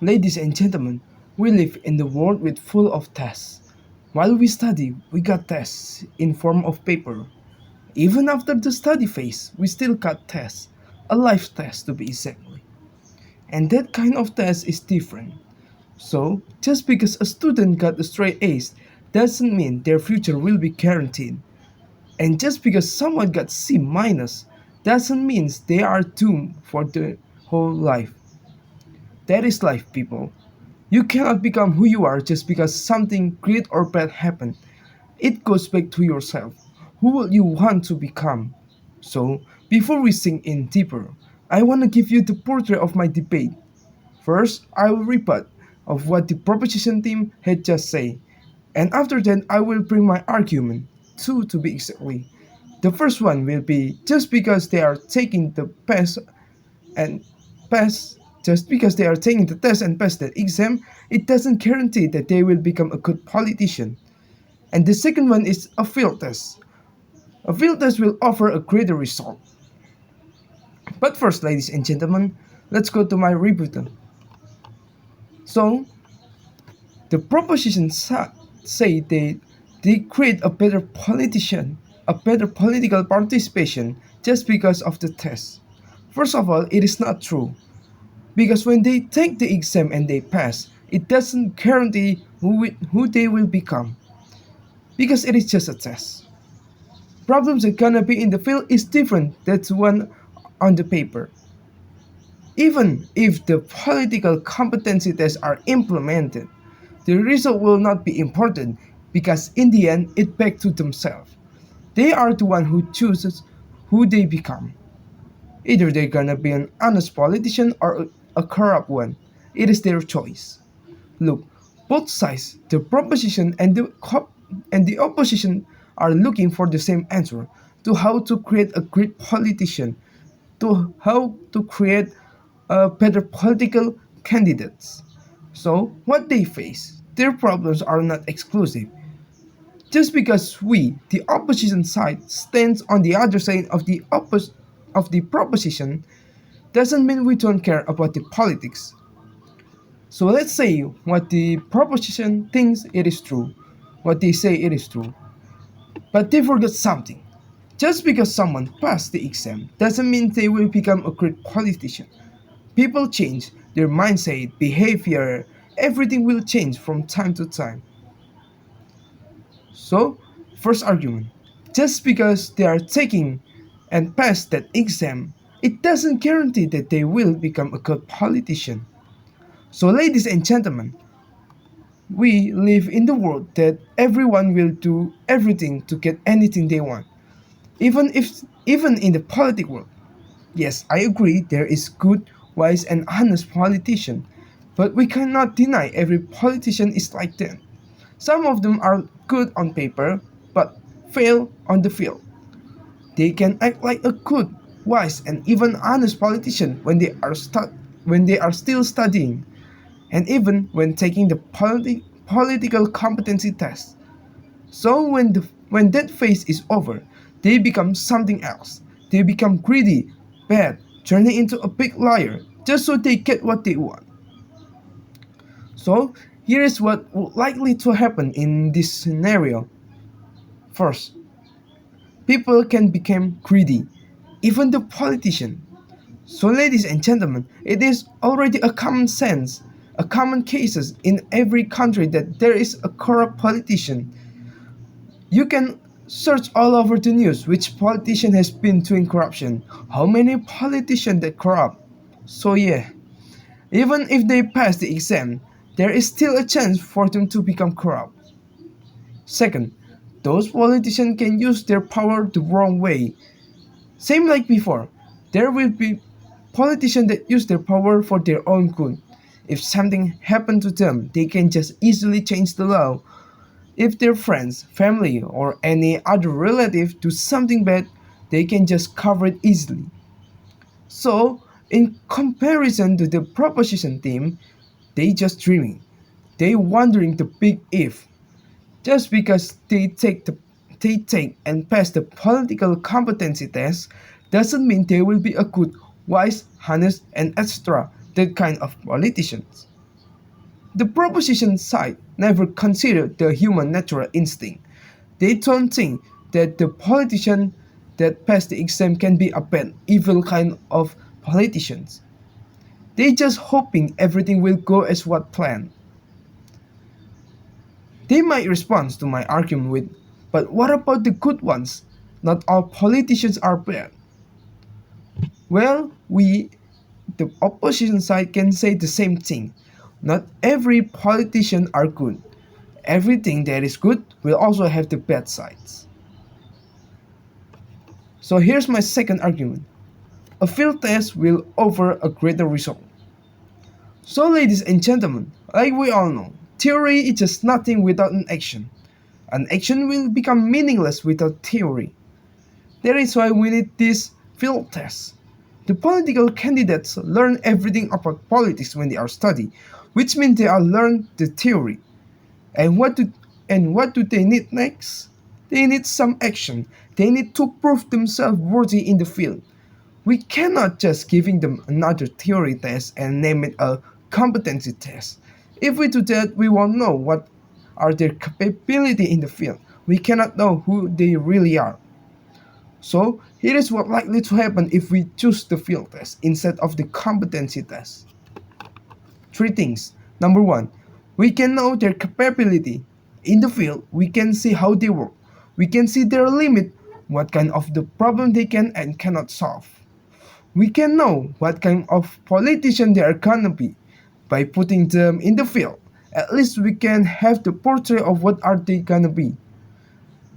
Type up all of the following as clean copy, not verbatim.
Ladies and gentlemen, we live in the world with full of tests. While we study, we got tests in form of paper. Even after the study phase, we still got tests, a life test to be exactly. And that kind of test is different. So, just because a student got a straight Ace doesn't mean their future will be guaranteed. And just because someone got C minus doesn't mean they are doomed for the whole life. That is life, people. You cannot become who you are just because something great or bad happened. It goes back to yourself. Who will you want to become? So, before we sink in deeper, I want to give you the portrait of my debate. First, I will rebut of what the proposition team had just said, and after that I will bring my argument, two to be exactly. The first one will be just because they are taking the and pass just because they are taking the test and pass the exam, it doesn't guarantee that they will become a good politician. And the second one is a field test. A field test will offer a greater result. But first, ladies and gentlemen, let's go to my rebuttal. So, the proposition say they create a better politician, a better political participation just because of the test. First of all, it is not true. Because when they take the exam and they pass, it doesn't guarantee who they will become. Because it is just a test. Problems that gonna be in the field is different than the one on the paper. Even if the political competency tests are implemented, the result will not be important because in the end it back to themselves. They are the one who chooses who they become. Either they're gonna be an honest politician or a corrupt one. It is their choice. Look, both sides, the proposition and the opposition, are looking for the same answer to how to create a great politician, to how to create better political candidates. So, what they face, their problems are not exclusive. Just because we, the opposition side, stands on the other side of of the proposition doesn't mean we don't care about the politics. So let's say what the proposition thinks it is true, what they say it is true. But they forget something. Just because someone passed the exam doesn't mean they will become a great politician. People change, their mindset, behavior, everything will change from time to time. So, first argument. Just because they are taking and pass that exam, it doesn't guarantee that they will become a good politician. So, ladies and gentlemen, we live in the world that everyone will do everything to get anything they want. Even in the politic world. Yes, I agree there is good, wise and honest politician, but we cannot deny every politician is like that. Some of them are good on paper but fail on the field. They can act like a good, wise and even honest politician when they are still studying and even when taking the political competency test. So when that phase is over, they become something else. They become greedy, bad, turning into a big liar just so they get what they want. So here is what would likely to happen in this scenario. First, people can become greedy, even the politician. So ladies and gentlemen, it is already a common sense, a common cases in every country that there is a corrupt politician. You can search all over the news which politician has been doing corruption, how many politicians that corrupt. So yeah, even if they pass the exam, there is still a chance for them to become corrupt. Second, those politicians can use their power the wrong way. Same like before, there will be politicians that use their power for their own good. If something happened to them, they can just easily change the law. If their friends, family, or any other relative do something bad, they can just cover it easily. So, in comparison to the proposition team, they just dreaming. They wondering the big if. Just because they take and pass the political competency test doesn't mean they will be a good, wise, honest, and etc. that kind of politicians. The proposition side never considered the human natural instinct. They don't think that the politician that passed the exam can be a bad, evil kind of politicians. They just hoping everything will go as what planned. They might respond to my argument with, but what about the good ones? Not all politicians are bad. Well, the opposition side, can say the same thing. Not every politician are good. Everything that is good will also have the bad sides. So here's my second argument. A field test will offer a greater result. So ladies and gentlemen, like we all know, theory is just nothing without an action. An action will become meaningless without theory. That is why we need this field test. The political candidates learn everything about politics when they are studying, which means they are learn the theory. And what do they need next? They need some action. They need to prove themselves worthy in the field. We cannot just giving them another theory test and name it a competency test. If we do that, we won't know what are their capability in the field. We cannot know who they really are. So here is what likely to happen if we choose the field test instead of the competency test. Three things. Number one, we can know their capability. In the field, we can see how they work. We can see their limit, what kind of the problem they can and cannot solve. We can know what kind of politician they are gonna be by putting them in the field. At least we can have the portrait of what are they gonna be.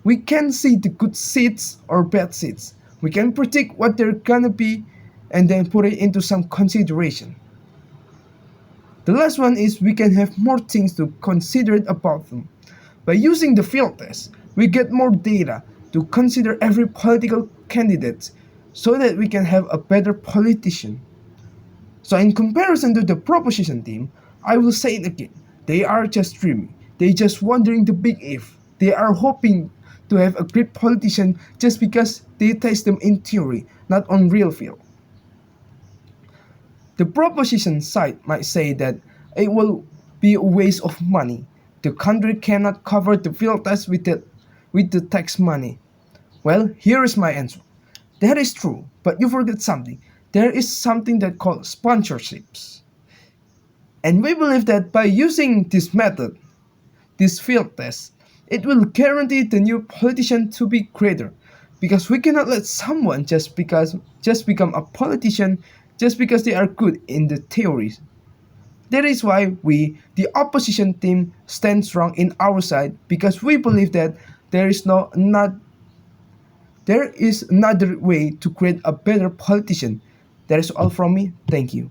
We can see the good seats or bad seats. We can predict what they're gonna be and then put it into some consideration. The last one is we can have more things to consider about them. By using the field test, we get more data to consider every political candidate so that we can have a better politician. So in comparison to the proposition team, I will say it again. They are just dreaming. They just wondering the big if. They are hoping to have a great politician just because they test them in theory, not on real field. The proposition side might say that it will be a waste of money. The country cannot cover the field test with the tax money. Well, here is my answer. That is true, but you forget something. There is something that called sponsorships. And we believe that by using this method, this field test, it will guarantee the new politician to be greater. Because we cannot let someone just become a politician just because they are good in the theories. That is why we, the opposition team, stand strong in our side because we believe that there is another way to create a better politician. That is all from me. Thank you.